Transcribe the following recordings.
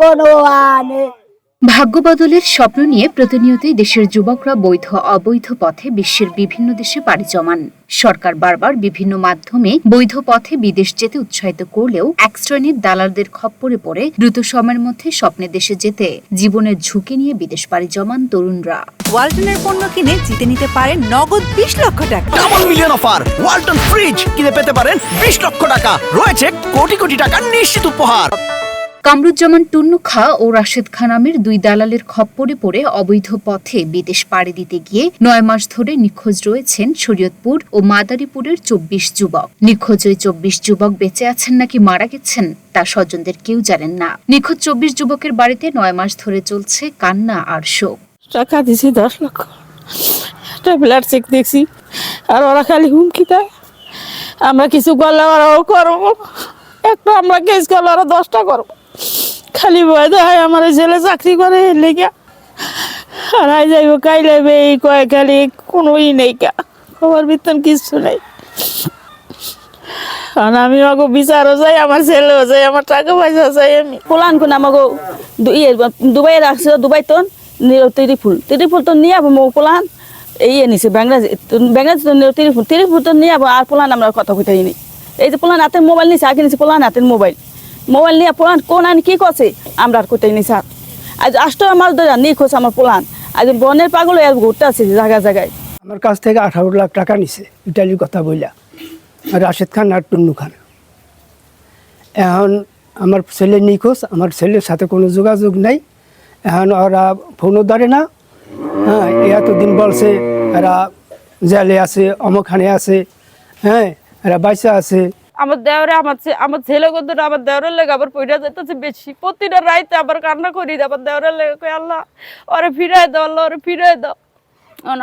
কোনো আনে। ভাগ্য বদলের স্বপ্ন নিয়ে প্রতিনিয়তই দেশের যুবকরা বৈধ অবৈধ পথে বিশ্বের বিভিন্ন দেশে পাড়ি জমান। সরকার বারবার বিভিন্ন মাধ্যমে বৈধ পথে বিদেশ যেতে উৎসাহিত করলেও এক শ্রেণীর দালালদের খপ্পরে পড়ে দ্রুত সময়ের মধ্যে স্বপ্নের দেশে যেতে জীবনের ঝুঁকি নিয়ে বিদেশ পাড়ি জমান তরুণরা। ওয়ালটনের পণ্য কিনে জিতে নিতে পারেন নগদ 20 লক্ষ টাকা। Double million offer, Walton fridge কিনে পেতে পারেন 20 লক্ষ টাকা। রয়েছে কোটি কোটি টাকার নিশ্চিত উপহার। কামরুজ্জামান টুন্নু খা ও রাশেদ খা নামের দুই দালালের খপ্পরে পড়ে অবৈধ পথে বিদেশ পাড়ি দিতে গিয়ে 9 মাস ধরে নিখোঁজ রয়েছেন শরীয়তপুর ও মাদারীপুরের 24 যুবক। নিখোঁজ ওই 24 যুবক বেঁচে আছেন নাকি মারা গেছেন তা স্বজনদের কেউ জানেন না। নিখোঁজ 24 যুবকের বাড়িতে 9 মাস ধরে চলছে কান্না আর শোক। টাকা দিছি 10 লক্ষ, ট্রাভেলার চেক দেখছি, আর ওরা খালি হুমকি দেয় আমরা কিছু করলে ওরাও করবো, একটা আমরা কেস করলে ওরা 10টা করবো। খালি ভয় দেয় আমার ছেলে চাকরি করে লেগে হারাই যাইব, কাই লাগবে এই কয়, খালি কোনো নেই, খবর বিতন কিছু নেই। কারণ আমি আমাকে বিচারও যাই, আমার ছেলেও যাই, আমার টাকা পয়সা চাই। আমি পোলান কোন আমাকে দুবাই রাখছে, দুবাই তো তিরিফুল তো নিয়ে যাবো পোলান এই নিছে ব্যাংরাজি তো তিরিফুল তো নিয়ে যাবো। আর পোলান আমরা কথা কোথায় নেই। এই যে পোলান হাতের মোবাইল নিছে, আগে নিছে পোলান হাতের মোবাইল নিয়ে পোলান কোন আনি কি করছে আমরা আর কোথায় নেই স্যার। আজ 8টা মাস ধরে নিখোঁজ আমার পোলান, আজ বনের পাগল ঘুরতে আছে জায়গায় জায়গায়। আমার কাছ থেকে 18 লাখ টাকা নিছে ইটালির কথা বইলা, রাশেদ খান আর টুন্নু খান। এখন আমার ছেলে নিখোঁজ, আমার ছেলের সাথে কোনো যোগাযোগ নাই। এখন ওরা ফোনও ধরে না। হ্যাঁ, এতদিন বলছে এরা জেলে আছে, অমখানে আছে, হ্যাঁ এরা বাইসা আছে। আমার দেওরে আমার ছেলে কিন্তু আমার দেওরের লেগে আবার পয়সা যেতেছে বেশি। প্রতিটা রাইতে আবার কান্না করি, আবার দেওরের লেগে আল্লাহ ওরে ফিরাই দাও, আল্লাহ ওরে ফিরাই দাও।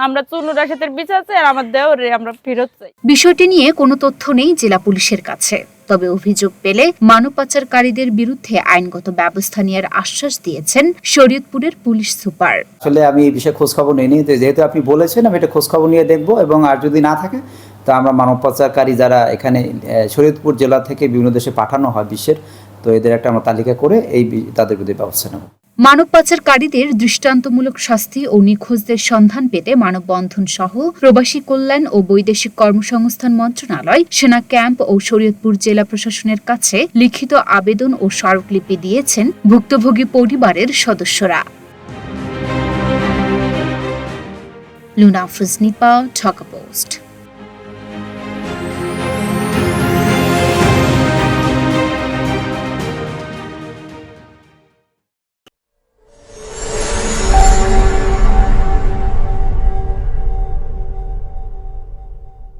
আমরা চুনু রাশেদের বিচার চাই আর আমার দেওরে আমরা ফেরত চাই। বিষয়টি নিয়ে কোনো তথ্য নেই জেলা পুলিশের কাছে, তবে অভিযোগ পেলে মানব পাচারকারীদের বিরুদ্ধে আইনগত ব্যবস্থা নেওয়ার আশ্বাস দিয়েছেন শরীয়তপুরের পুলিশ সুপার। আসলে আমি এই বিষয়ে খোঁজ খবর নিইনি, যেহেতু আপনি বলেছেন আমি এটা খোঁজ খবর নিয়ে দেখবো, এবং আর যদি না থাকে তা আমরা মানব পাচারকারী যারা এখানে শরীয়তপুর জেলা থেকে বিভিন্ন দেশে পাঠানো হয় বিশ্বের, তো এদের একটা আমরা তালিকা করে তাদের বিরুদ্ধে ব্যবস্থা নেব। মানব পাচারকারীদের দৃষ্টান্তমূলক শাস্তি ও নিখোঁজদের সন্ধান পেতে মানববন্ধন সহ প্রবাসী কল্যাণ ও বৈদেশিক কর্মসংস্থান মন্ত্রণালয়, সেনা ক্যাম্প ও শরীয়তপুর জেলা প্রশাসনের কাছে লিখিত আবেদন ও স্মারকলিপি দিয়েছেন ভুক্তভোগী পরিবারের সদস্যরা। লুনা আফরোজ নিপা, ঢাকা পোস্ট।